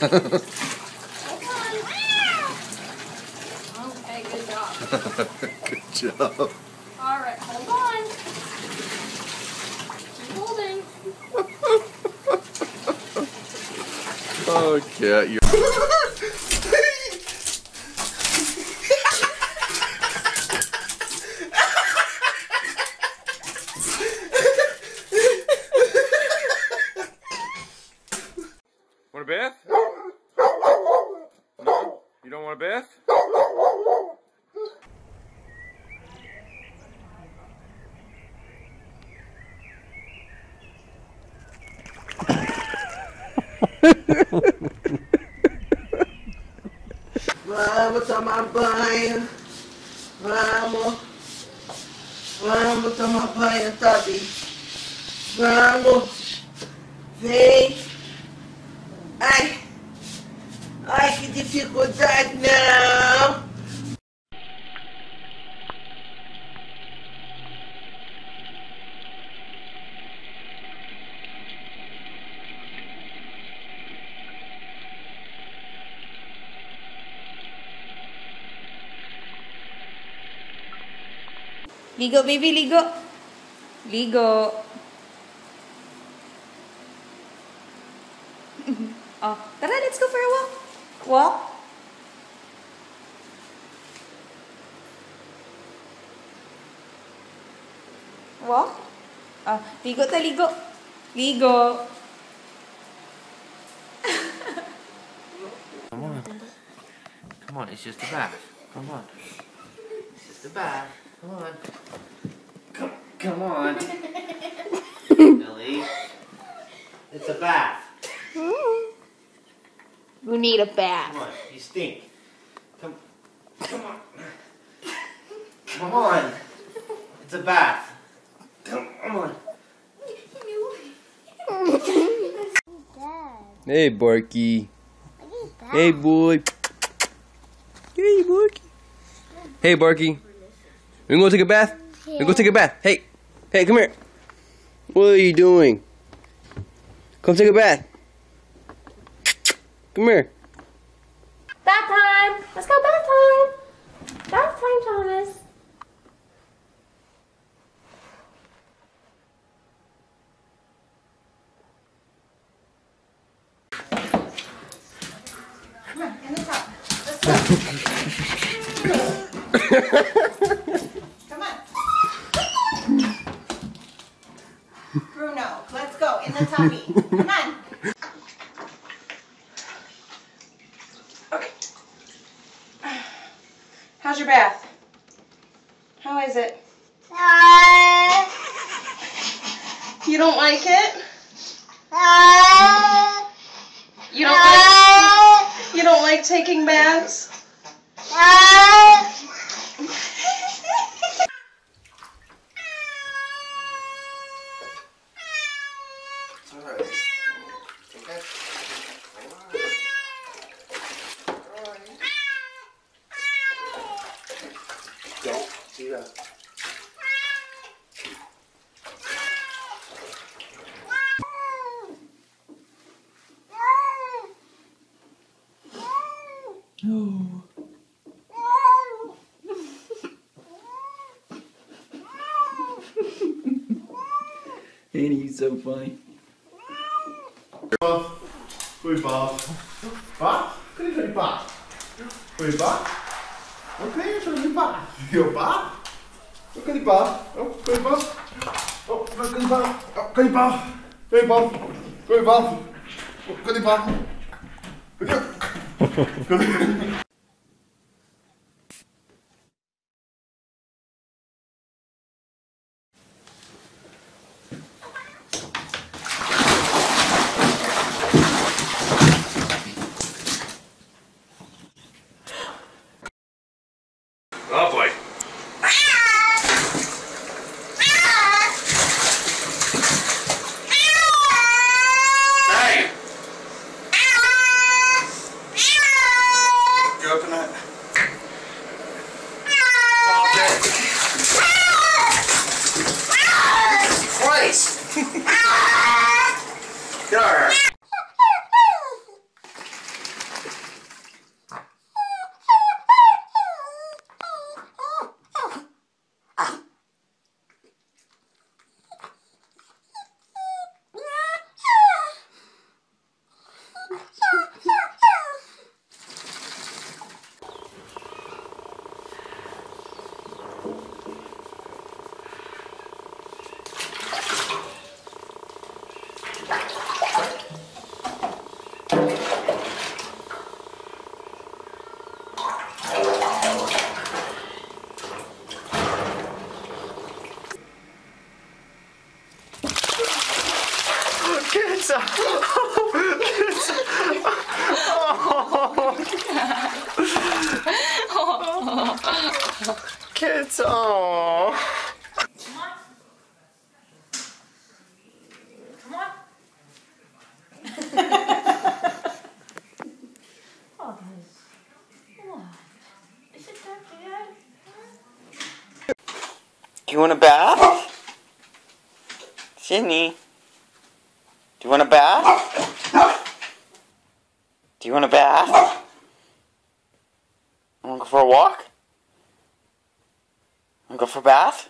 Okay, good job. Good job. Alright, hold on. Keep holding. Oh, cat, you're... Want a bath? No? You don't want a bath? Vamos tomar banho. Vamos tomar banho, Toby. Vamos. Vem. Ai, que dificuldade, não. Ligo, baby, ligo. Ligo. Oh, tara, let's go for a walk. Walk. Walk. Oh, ligo ta, ligo. Ligo. Come on. Come on, it's just a bath. Come on. It's just a bath. Come on. Come on. Billy. It's a bath. You need a bath. Come on. You stink. Come on. Come on. It's a bath. Come on. Hey, Barky. Hey, boy. Hey, Barky. Hey, Barky. We gonna go take a bath? We go take a bath. Hey. Hey, come here. What are you doing? Come take a bath. Come here. Bath time. Let's go bath time. Bath time, Thomas. Come on, in the top. Let's go. Come on. Bruno, let's go in the tummy. Come on. Okay. How's your bath? How is it? You don't like it? You don't like taking baths? It's alright. Okay. Don't do that. Annie, you're so funny. Goeie baas. Baas? Kun je zo die baas? Goeie baas? Wat ben je zo die baas? Yo, baas? Wat kan die baas? Oh, kan je baas? Oh, wat kan die baas? Oh, kan je baas? Kan je baas? Kan je baas? Oh, kan die baas? Kan die... Oh boy. Hey! Go. Kids, oh. Come on. Oh, guys. What? Is it that bad? Do you want a bath? Sydney? Do you want a bath? Do you want a bath? Want to go for a walk? Want to go for a bath?